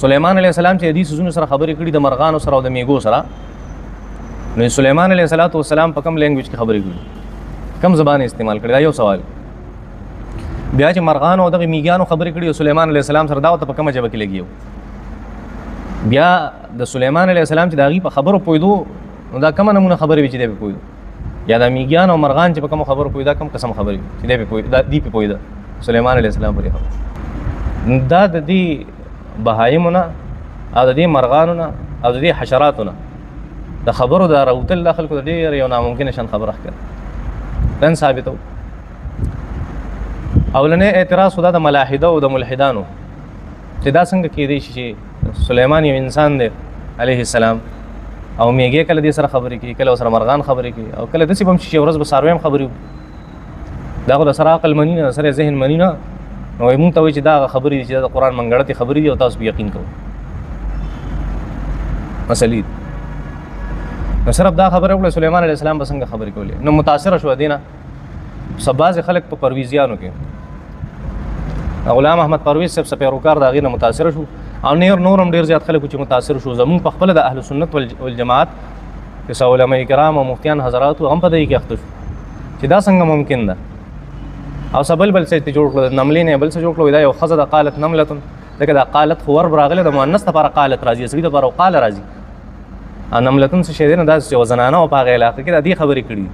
سليمان عليه السلام چې دې سيزونو سره خبرې کړي د مرغانو سره او د میګو سره، نو سليمان عليه السلام په کوم لینګویج کې خبرې کړي، کوم زبان استعمال کړي؟ دا یو سوال. بیا چې مرغانو او دغه میګانو خبرې کړي او سليمان عليه السلام سره دا ته په کومه ژبه کې لګیو؟ بیا د سليمان عليه السلام چې دا غي په خبرو پویدو، نو دا کومه نمونه خبرې وي چې دی په پویدو؟ یا د میګان او مرغان چې په کوم خبرو پویدا کوم قسم خبرې چې دی په پویدا دی په پویدا سليمان عليه السلام پرې خبر. دا د دې بهایمونه او د دې مرغانونه او د دې حشراتونه د خبرو د راوتل د خلکو د ډېر یو ناممکن شان خبره ښکاره نن ثابتو. اولنې اعتراض خدا د ملاحده او د ملحدانو چې دا څنګه کېدی شي چې سليمان یو انسان دی عليه السلام او میګه کله دې سره خبرې کوي، کله سره مرغان خبرې کوي، او کله داسې بم چې ورځ به سارویم خبرې. دا خو د سره عقل منی نه، سره ذهن منی نه، نو موږ ته وایي چې دا خبرې دي چې د قرآن منګړتې خبرې دي او تاسو به یقین کوئ. مسلې نو صرف دا خبره وکړه سليمان عليه السلام به څنګه خبرې کولې، نو متاثره شو دینه بعضې خلک په پرویزیانو کې غلام احمد پرویز صاحب سپیروکار د هغې نه متاثره شو، او نور هم ډېر زیات خلک چې متاثر شو. زمونږ په خپله د اهل سنت والجماعت چې علماء کرام او مفتیان حضرات هم په دې کې اخته شو چې دا څنګه ممکن ده. او سبل بل څه جوړ کړل، نملې نه بل څه جوړ کړل، دا یو ښځه د قالت نملتون، دغه د قالت خو ور راغله د مؤنث لپاره قالت راځي، سړي لپاره قال راځي. او نملتون څه شی دی نه، دا چې زنانه او په هغه علاقه کې د دې خبرې کړي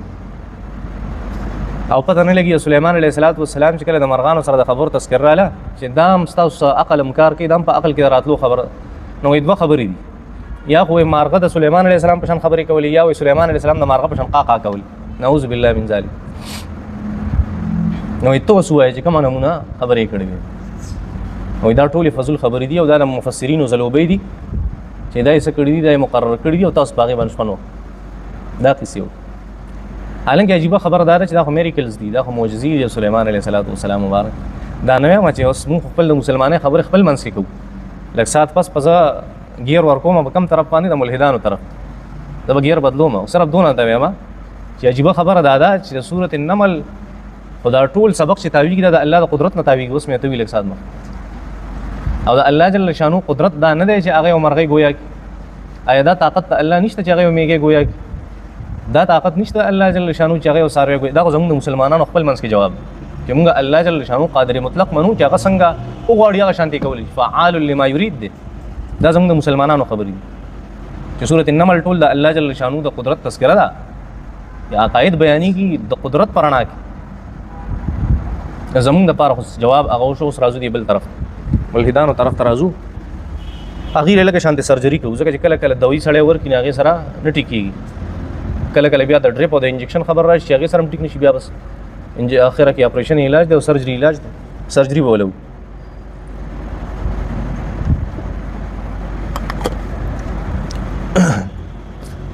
او پته نه لګي. سليمان عليه السلام چې کله د مرغانو سره د خبرو تذکر رااله چې دا هم ستاسو عقل امکار کوي، دا هم په عقل کې راتلو خبره، نو دوه خبرې دي، یا خو مارغه د سليمان عليه السلام په شان خبرې کولې، یا وي سليمان عليه السلام د مارغه په شان قاقا کولې، نعوذ بالله من ذلک. نو ایتو وسوای چې کومه نمونه خبرې کړې وي، او دا ټولې فضل خبرې دي او دا د مفسرینو زلوبې دي چې دا یې څه کړي دي، دا یې مقرر کړي دي او تاسو په هغې باندې شپنو دا قصې. حالانکه عجیبه خبره دا ده چې دا خو میریکلز دي، دا خو معجزې دي سليمان عليه السلام مبارک. دا نه وایم چې اوس موږ خپل د مسلمانۍ خبرې خپل منځ کې کوو، لږ ساعت پس زه ګیر ورکوم په کوم طرف باندې، د ملحدانو طرف زه به ګیر بدلوم. او صرف دونه ته وایم چې عجیبه خبره دا ده چې د سورة النمل خو دا ټول سبق چې تاویږي دا د الله د قدرت نه تاویږي. اوس مې ته وي لږ ساعت مخکې، او د الله جل شانو قدرت دا نه دی چې هغه یو مرغۍ ګویا کړي. آیا دا طاقت د الله نشته چې هغه یو میږی ګویا کړي؟ دا طاقت نشته الله جل شانو چې هغه یو څاروی ګویا. دا خو زموږ د مسلمانانو خپل منځ کې جواب چې موږ الله جل شانو قادر مطلق منو چې هغه څنګه وغواړي هغه شانتي کولی، فعال لما یرید دی. دا زموږ د مسلمانانو خبرې دي چې سورة النمل ټول د الله جل شانو د قدرت تذکره ده، یا عقاید بیانېږي د قدرت په رڼا کې. زمونږ دپاره خو جواب هغه وشو. اوس راځو دی بل طرف ملحدانو طرف ته راځو، هغې لږه شانتې سرجري کوو، ځکه چې کله کله دوایي سړی ورکړي نو هغې سره نه ټیکېږي، کله کله بیا د ډریپ او د انجکشن خبر راشي چې هغې سره هم ټیک نه شي، بیا بس اخره کې اپریشن علاج دی او سرجري علاج دی، سرجري به ولو.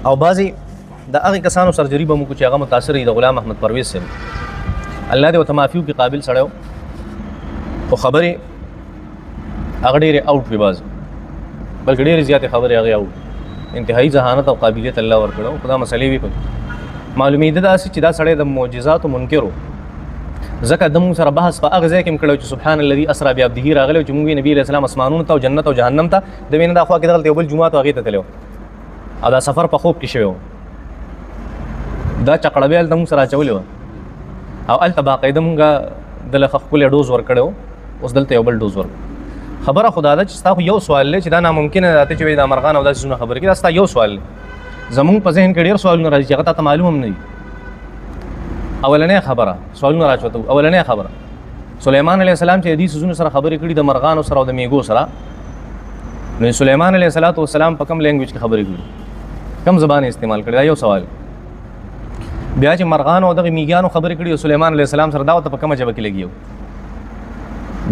او بعضې د هغې کسانو سرجري به موږ چې هغه متاثر وي د غلام احمد پرویز صاحب، الله دې ورته معافي وکړي، قابل سړی و، خو خبرې هغه ډېرې آوټ وي، بعض بلکې ډېرې زیاتې خبرې هغې آوټ، انتهایي ذهانت او قابلیت الله ورکړه او خو دا مسلې وي پکې. معلومېده داسې چې دا سړی د معجزاتو منکر و، ځکه د موږ سره بحث په هغه ځای کې هم کړی چې سبحان الذي اسرا بعبده راغلی چې موږ نبي علیه السلام اسمانونو ته او جنت او جهنم ته د وینې دا خوا کې دغلته یو بل جومات و هغې ته تللی و، او دا سفر په خوب کې شوی و، دا چقړه بیا هلته موږ سره اچولې وه، او هلته باقاعده موږ دله ښکلی ډوز ورکړی و، اوس دلته یو بل ډوز ورکړو. خبره خدا ده چې ستا خو یو سوال دی چې دا ناممکنه ده چې دا مرغان او داسې څیزونه خبرې کوي، دا ستا یو سوال دی. زمونږ په ذهن کې ډېر سوالونه راځي چې هغه تاته معلوم هم نه وي. اولنۍ خبره سوالونه راچوته، اولنۍ خبره سليمان عليه السلام چې دې څیزونو سره خبرې کړي د مرغانو سره او د میږو سره، نو سليمان عليه السلام په کوم لینګویج کې خبرې کړي، کوم زبان استعمال کړي؟ دا یو سوال. بیا چې مرغانو او دغه میږیانو خبرې کړي او سليمان عليه السلام سره دا ورته په کومه ژبه کې لګي؟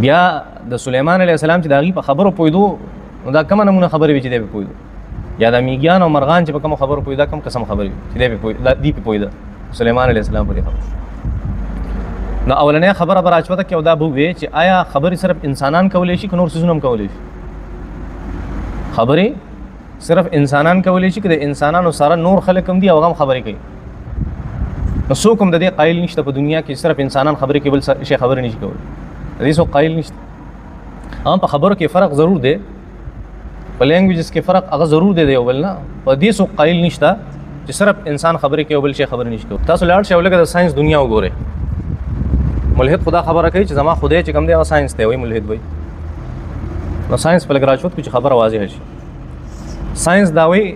بیا د سليمان عليه السلام چې د هغې په خبرو پوهېدو، نو دا کومه نمونه خبرې وي چې دی پې پوهېدو؟ یا د میږیان او مرغان چې په کومو خبرو پوهېده، کوم قسم خبرې وي چې دی پې پوهېده سليمان عليه السلام پرې خبر. نو اولنۍ خبره به راچوته کې او دا به ووایې چې آیا خبرې صرف انسانان کولی شي که نور څیزونه هم کولی شي؟ خبرې صرف انسانان کولی شي که د انسانانو سره نور خلک هم دي او هغه هم خبرې کوي؟ نو څوک هم د دې قایل نشته په دنیا کې صرف انسانان خبرې کوي، بل شی خبرې نشي کولی، د دې څوک قایل نشته. هم په خبرو کې فرق ضرور دی، په لینګویجز کې فرق هغه ضرور دی یو بل نه په دې سو قایل نشته چې صرف انسان خبرې کوي او بل شي خبرې نشي کوي. تاسو لاړ شئ ولکه د ساينس دنیا وګورئ. ملحد خدا خبره کوي چې زما خدای چې کوم دی هغه ساينس دی وایي ملحد وایي. نو ساينس په لګ راچوت چې خبره واضحه شي. ساينس دا وایي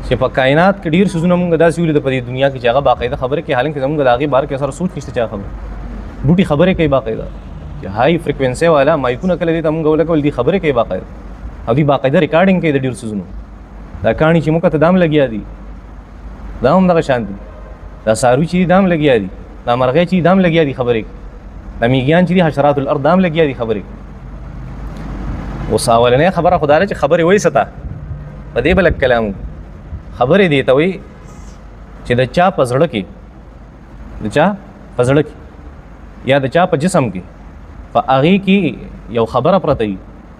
چې په کائنات کې ډیر سيزونه موږ داسې ولې د په دنیا کې چې هغه باقاعده خبره کوي حالانکه زموږ د هغې بار کې سره سوچ نشته چې خبره بوټي خبرې کوي باقاعده چې هاي فریکوینسي والا مایکونه کله دې ته موږ ولکول دي خبرې کوي باقاعده او دې باقاعده ریکارډینګ کوي د ډیر سيزونو. دا کہانی چې موږ ته دام لګیا دي دا هم دغه شان دي. دا ساروي چې دام لګیا دي دا مرغې چې دام لګیا دي خبرې دا میږیان چې حشرات الارض دام لګیا دي خبرې. اوس اولنې خبره خدای چې خبرې وایي ستا په دې بل کلام خبرې دی ته وي چې د چا په زړه کې یا د چا په جسم کې په هغې کې یو خبره پرته وي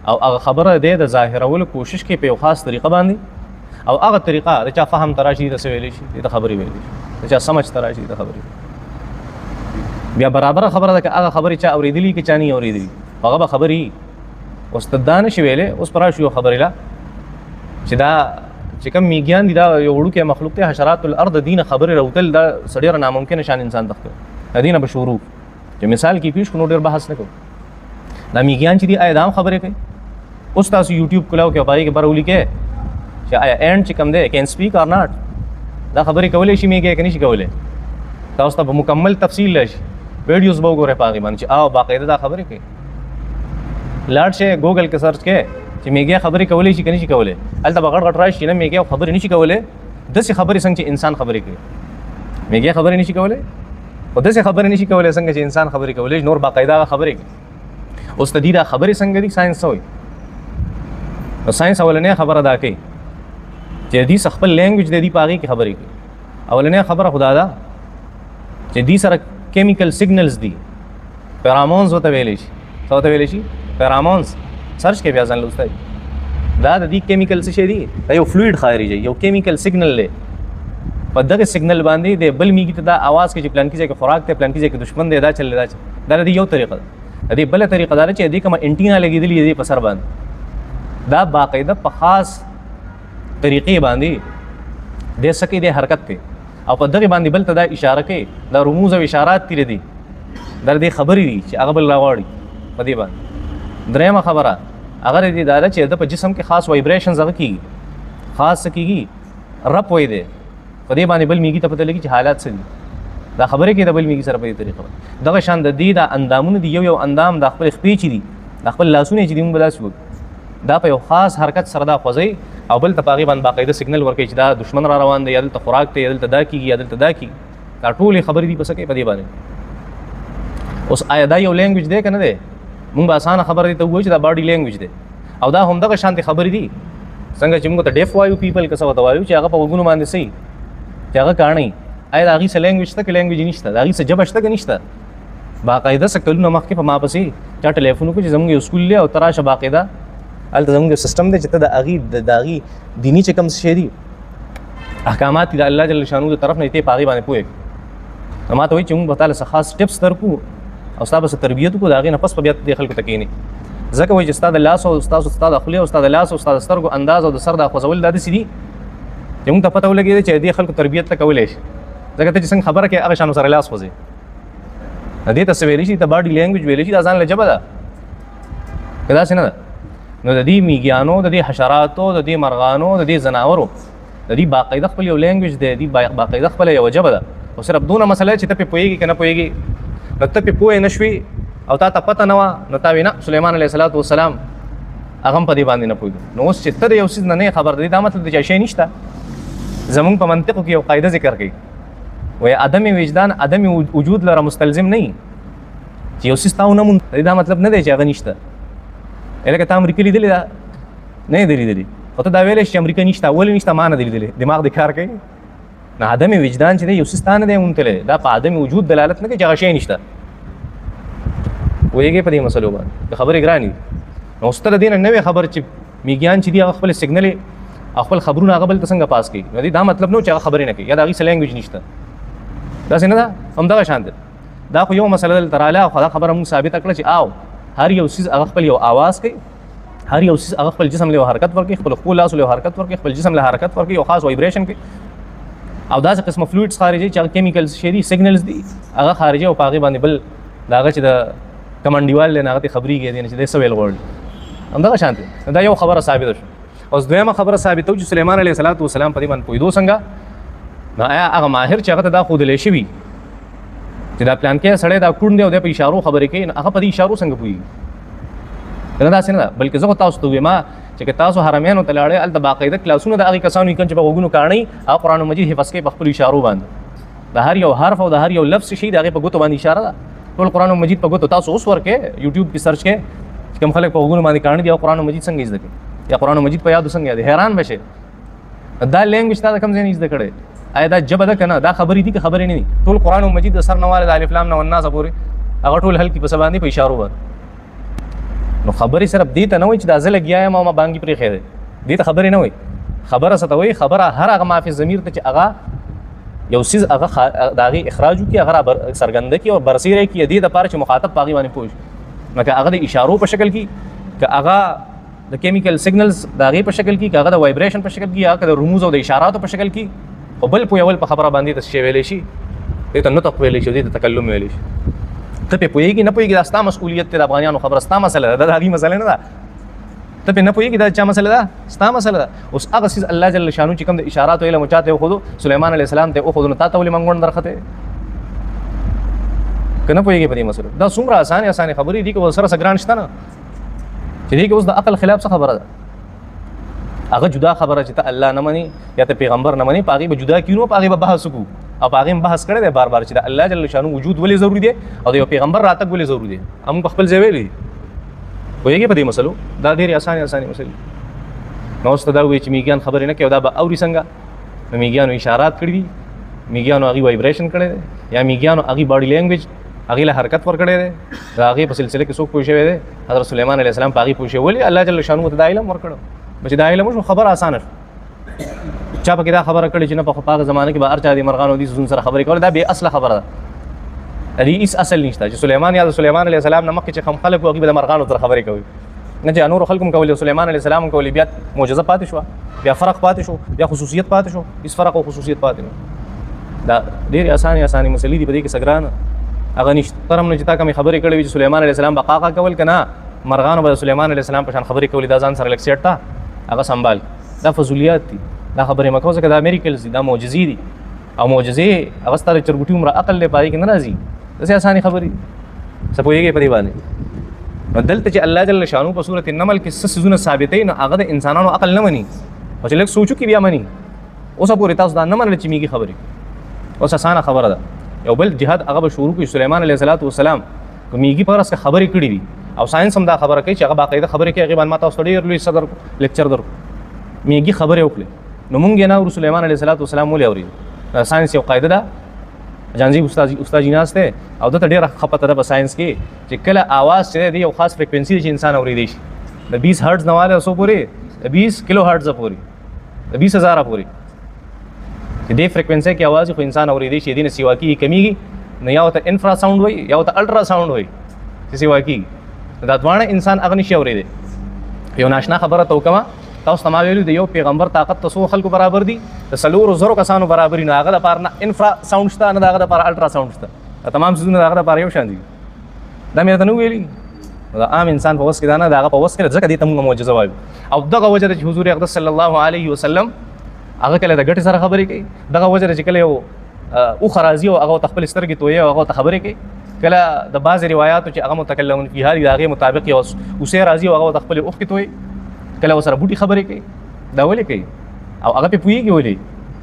او هغه خبره دی د ظاهرولو کوشش کوي په یو خاص طریقه باندې او هغه طریقه د چا فهم ته راشي د څه ویلی شي د خبرې ویلی شي د چا سمجھ ته راشي د خبرې بیا برابره خبره ده که هغه خبرې چا اورېدلي که چا نه اورېدلي هغه به خبرې اوس ته دا نشي ویلی اوس په راشي یو خبرې له چې دا چې کوم میږیان دي دا یو وړوکی مخلوق دی حشرات الارض دینه خبرې راوتل دا ډېره ناممکنه شان انسان تخته دینه به شروع چې مثال کې پیش کړو ډېر بحث نه کوو. دا میږیان چې دي آیا دا هم خبرې کوي؟ اوس تاسو یوټیوب کلاو کې پای کې برولي کې چې آیا اینډ چې کوم دی کین سپیک اور ناٹ دا خبرې کولی شي میږی که نه شي کولی؟ تاسو ته په مکمل تفصیل راشي ویډیوز به وګورئ په هغې باندې چې او باقاعده دا خبرې کوي. لاړ شئ ګوګل کې سرچ کې چې میږی خبرې کولی شي که نه شي کولی هلته به غټ غټ راشي نه میږی خبرې نه شي کولی داسې خبرې څنګه چې انسان خبرې کوي میږی خبرې نه شي کولی او داسې خبرې نه شي کولی څنګه چې انسان خبرې کولی نور باقاعده خبرې کوي. اوس د دې دا خبرې څنګه دي ساينس څه وایي؟ نو ساينس اولنۍ خبره دا کوي چې دې خپل لینګویج د دې په هغې کې خبرې کوي. اولنۍ خبره خدا ده چې دې سره کیمیکل سیګنلز دي پیرامونز ورته ویلی شي څه ورته ویلی شي پیرامونز سرچ کې بیا ځان لوستی دا د دې کیمیکل څه شی دي دا یو فلویډ خارجي یو کیمیکل سیګنل دی په دغه سیګنل باندې د بل میږي ته دا اواز کوي چې پلان کې ځای کې خوراک دی پلان کې ځای کې دشمن دی دا چل دا د دې یو طریقه ده. د دې بله طریقه دا چې دې کومه انټینا لګېدلې دی په سر باندې دا باقاعده په خاص طریقې باندې د سکه د حرکت کوي او په دغه باندې بل ته دا اشاره کوي دا رموز او اشارات تیر دي در دې خبرې دي چې هغه بل راوړي په دې باندې. درېمه خبره هغه دې دا چې د په جسم کې خاص وایبریشنز هغه کیږي خاص کیږي رپ وای دی په دې باندې بل میږي ته پته لګي چې حالات څه دي دا خبرې کې د بل میږي سره په دې طریقه دغه شان د دې دا اندامونه دي یو اندام د خپل خپې چې دي د خپل لاسونه چې دي موږ بلاسو دا په یو خاص حرکت سره دا خوځي او بل ته پاغي باندې باقاعده سیګنل ورکوي چې دا دشمن را روان دی یا دلته خوراک دی یا دلته دا کیږي یا دلته دا کیږي دا ټولې خبرې دي پس کې په دې باندې. اوس آیا دا یو لینګویج دی که نه دی؟ موږ به اسانه خبره دي ته ووایو چې دا باډي لینګویج دی او دا همدغه شانتې خبرې دي څنګه چې موږ ته ډیف وایو پیپل که څه ورته وایو چې هغه په وګونو باندې صحیح چې هغه کاڼی آیا د هغې څه لینګویج شته که لینګویج نشته د هغې څه ژبه شته که نشته؟ باقاعده څه کلونه مخکې په ما پسې چا ټلیفون وکړو چې زموږ یو سکول دی او ته راشه باقاعده هلته زموږ یو سیسټم دی چې ته د هغې دیني چې کوم شی دي احکامات دي د الله جل شانو د طرف نه ته په هغې باندې پوهېږې نو ما ته وایي چې موږ به تاله څه خاص ټپس درکړو او ستا به څه تربیت وکړو د هغې نه پس به بیا دې خلکو ته کښېنې ځکه وایي چې ستا د لاس او ستا د خولې او ستا د لاس او ستا د سترګو انداز او د سر دا خوځول دا داسې دي چې موږ ته پته ولګېده چې دې خلکو تربیت ته کولی شي ځکه ته چې څنګه خبره کوې هغه شانو سره لاس خوځې دې ته څه ویلی شي ته باډي لینګویج ویلی شي دا ځان له ژبه ده که داسې نه ده. نو د دې میږیانو د دې حشراتو د دې مرغانو د دې ځناورو د دې باقاعده خپل یو لینګویج دی دې باقاعده خپل یو ژبه ده او صرف دونه مسله چې ته پې پوهېږي که نه پوهېږي نو ته پې پوهې نه شوې او تا ته پته نه وه نو تا ویې نه سلیمان علیه السلام وسلام هغه هم په دې باندې نه پوهېږي. نو اوس چې ته د یو څیز نه نه خبر دی دا مطلب دی چې شی نشته. زمونږ په منطقو کې یو قاعده ذکر کوي وایي عدم وجدان عدم وجود لره مستلزم نه وي چې یو څیز تا ونه موند دا مطلب نه دی چې هغه نشته. لکه ته امریکا لیدلې ده نه یې لیدلې خو ته دا ویلی چې امریکا نشته ولې نشته ما نه دی لیدلې دماغ دې کار کوي نه عدم وجدان چې دی یو څیز تا نه دی موندلی دا په عدم وجود دلالت نه کوي چې هغه شی نشته. پوهېږې په دې مسلو باندې د خبرې ګرانې دي. نو اوس ته د دې نه نوې خبر چې میږیان چې دي هغه خپل سیګنلې خپل خبرونه هغه بل ته څنګه پاس کوي نو دا مطلب نه چې هغه خبرې نه کوي یا د هغې څه لینګویج نشته داسې نه ده همدغه شان دی. دا خو یو مسله دلته راغله او دا خبره موږ ثابته کړه چې هر یو څیز هغه خپل یو آواز کوي هر یو هغه خپل جسم له حرکت ورکړي، خپل لاس له حرکت ورکړي، خپل جسم له حرکت ورکړي او خاص وایبریشن کوي. او داسې قسمه فلویډز خارجي چې کیمیکلز شي دي، سیګنلز دي، هغه خارجي او پاغي باندې بل داغه چې د کمانډیوال له هغه خبري کې دي چې د سویل غوړ همدغه شانتي. دا یو خبره ثابته شو. اوس دویمه خبره ثابته چې سليمان عليه السلام په دې باندې پویدو څنګه نو هغه ماهر چې هغه دا خود لې شي چې دا پلان کې سړی دا کون دی او د په اشارو خبرې کوي، هغه په دې اشارو څنګه پوي نه دا څنګه، بلکې زه تاسو ته وایم چې تاسو حرمینو ته لاړې ال د باقاعده کلاسونو د هغه کسانو کې چې په وګونو کاڼي او قران مجید حفظ کې په خپل اشارو باندې د هر یو حرف او د هر یو لفظ شي د هغه په ګوتو باندې اشاره ده. ټول قران مجید په ګوتو تاسو اوس ورکه یوټیوب کې سرچ کې کوم خلک په وګونو باندې کاڼي دي او قران مجید څنګه زده کوي یا قران مجید په یاد څنګه یاد، حیران بشي دا لینګویج تا کوم ځای نه زده کړي. آیا دا جبه ده کنه؟ دا خبرې دي که خبرې نه دي؟ ټول قران مجید د سر نواله د الف لام نه والناس پورې هغه ټول حل کې په سبا باندې په اشارو باندې. نو خبرې صرف دې ته نه وای چې دا زه لګیا یم او ما بانګي پرې خېده، دې ته خبرې نه وای. خبره ستوي خبره هر هغه معافي ضمیر ته چې هغه یو سیز هغه داغي اخراج کی هغه سرګند کی او برسیره کی دې د پاره چې مخاطب پاغي باندې پوښ مګر هغه د اشارو په شکل کې که هغه د کیمیکل سیګنلز داغي په شکل کې که هغه د وایبریشن په شکل کې یا که د رموز او د اشاراتو په شکل کې او بل په یول په خبره باندې د شی ویلې شي دې ته نطق ویلې شي، دې ته تکلم ویلې شي. ته په پوهیږي نه پوهیږي دا ستا مسؤلیت د افغانانو خبره ستا مسله ده، دا هغه مسله نه ده. ته په نه پوهیږي دا چا مسله ده، ستا مسله ده. اوس هغه سیز الله جل شانو چې کوم د اشارات او علم چاته خو سليمان عليه السلام ته خو نو تا ته ولې منګون درخته کنه پوهیږي په دې مسله. دا څومره اسانه خبرې دي که سره سګران شته نه چې دې کې اوس د عقل خلاف څه خبره ده. هغه جدا خبره چې ته الله نه مني یا ته پیغمبر نه مني، پاغي به جدا کینو، پاغي به بحث کو او پاغي بحث کړي بار بار چې د الله جل شانو وجود ولې ضروری دی او د یو پیغمبر راتګ ولې ضروری دی. هم خپل ځای ویلي وایي په دې مسلو دا ډېر اسانه مسلې. نو ست دا وی چې میګان خبرې نه کوي دا به اوري څنګه؟ میګانو اشارات کړې دي، میګانو هغه وایبریشن کړي دي یا میګانو هغه باډي لینګویج هغه له حرکت ور کړي دي، هغه په سلسله کې څوک پوښي دي حضرت سليمان عليه السلام پاغي پوښي ولې الله جل شانو ته علم ور کړو بچ دا علم شو خبر اسانه چا پکې دا خبره کړي چې نه په پاغه زمانه کې به ارچا دي مرغانو دي زون سره خبرې کول، دا به اصله خبره ده. دې اس اصل نشته چې سليمان یا سليمان عليه السلام نه مخکې چې خم خلق او به مرغانو سره خبرې کوي نه چې انور خلقم کوي. سليمان عليه السلام کوي بیا معجزه پاتې شو، بیا فرق پاتې شو، بیا خصوصیت پاتې شو، اس فرق او خصوصیت پاتې نه. دا ډېر اسانه مسلې دي په دې کې سګران هغه نشته. ترم نه چې تا کوم خبرې کړې چې سليمان عليه السلام بقاقه کول کنه مرغانو به سليمان عليه السلام په شان خبرې کولې دا ځان سره لکسیټ تا هغه سنبال. دا فضولیات دي، دا خبرې مکو ځکه دا میریکلز دي، دا معجزې دي او معجزې هغه ستاره چرګوټي عمر عقل له پای کې نه راځي. داسې اسانه خبرې څه پوهیږي په دې باندې. بدلته چې الله جل شانو په سورۃ النمل کې څه سيزونه ثابتې نه هغه د انسانانو عقل نه مني او چې لږ سوچو کې بیا مني. اوس پورې تاسو دا نه منل چې میږي خبرې اوس اسانه خبره ده. یو بل جهاد هغه به شروع کوي سليمان عليه السلام میږي پر اس خبرې کړې دي او ساينس هم دا خبره کوي چې هغه باقاعده خبرې کوي. هغه باندې ماته ډېر لوی صدر لیکچر درو میږي خبرې وکړي نو مونږ نه سليمان عليه السلام ولې اوري. ساينس یو قاعده ده، جانجي استاد جناس ته او د ډېر خپته ده په ساينس کې چې کله आवाज چې دی یو خاص فریکوئنسي چې انسان اوري شي د 20 هرتز نه واله سو پورې د 20 کیلو هرتز پورې د 20000 پورې چې دې فریکوئنسي کې आवाज خو انسان اوري شي دي نه سیوا کې کمیږي نه یا ته انفرا ساوند وای یا ته الټرا ساوند وای چې سیوا کې دا ځوانه انسان اغنی شي اوري دي. یو ناشنا خبره تو کما تاسو تما ویلو دی یو پیغمبر طاقت تاسو خلکو برابر دي د سلور زرو کسانو برابر نه هغه د پاره نه انفرا ساوند شته نه هغه د پاره الټرا ساوند شته، تمام څه نه هغه د پاره یو شان دي. دا مې ته نو ویلي دا عام انسان په وس کې دا نه هغه په وس کې ځکه دې ته موږ معجزه وایو او دغه وجه د حضور اقدس صلی الله علیه وسلم هغه کله د ګټ سره خبرې کوي. دغه وجه چې کله یو او خرازی او هغه خپل سترګې توي او هغه خبرې کوي. کله د بعض روایتو چې هغه متکلمون فی هغه هغه مطابق یو اوسه راضی او هغه خپل اوخ کې توي کله وسره بوټي خبرې کوي. دا ولې کوي او هغه په پویږي ولې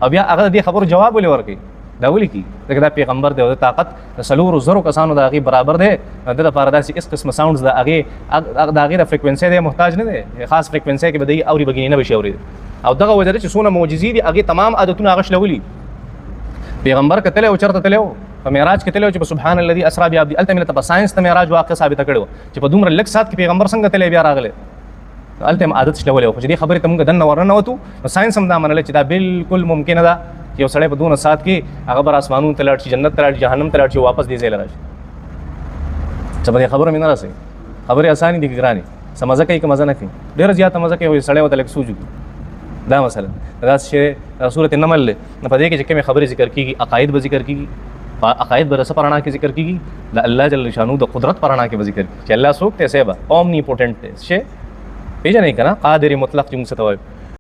او بیا هغه دې خبرو جواب ولې ورکوي؟ دا ولې کوي؟ ځکه دا پیغمبر دی او د طاقت د سلور زرو کسانو د هغه برابر دی. د لپاره داسې اس قسم ساوندز د هغه د فریکوئنسي دی محتاج نه دی، خاص فریکوئنسي کې به دی اوري بګینه بشي اوري. او دغه وجه چې څونه معجزې دي هغه تمام عادتونه هغه شلولي. پیغمبر کتل او چرته تلو په معراج کې تلو چې سبحان الذي اسرا بعبد الته مله په ساينس ته معراج واقع ثابت کړو چې په دومره لک سات کې پیغمبر څنګه تلې بیا راغله الته عادت شلولې او چې دې خبره ته موږ دنه ورنه وته ساينس هم دا منل چې دا بالکل ممکن ده یو سړی په دونه سات کې هغه بر اسمانونو ته لاړ شي، جنت ته لاړ شي، جهنم ته لاړ شي، واپس دې ځای لراشي. څه به خبره مې نه راسي خبره اساني دي ګراني سمزه کوي که مزه نه کوي ډېره زیاته مزه کوي سړی ورته لږ سوچ وکړي دا مثلا دا شی سورۃ النمل په دې کې چې کومې خبرې ذکر کیږي عقاید به ذکر کیږي عقاید به رسه پرانا کې ذکر کیږي د الله جل شانو د قدرت پرانا کې به ذکر کیږي چې الله څوک ته سیبا اومنی پوټنټ دی شی پیژنې کنه قادر مطلق چې موږ ته وایو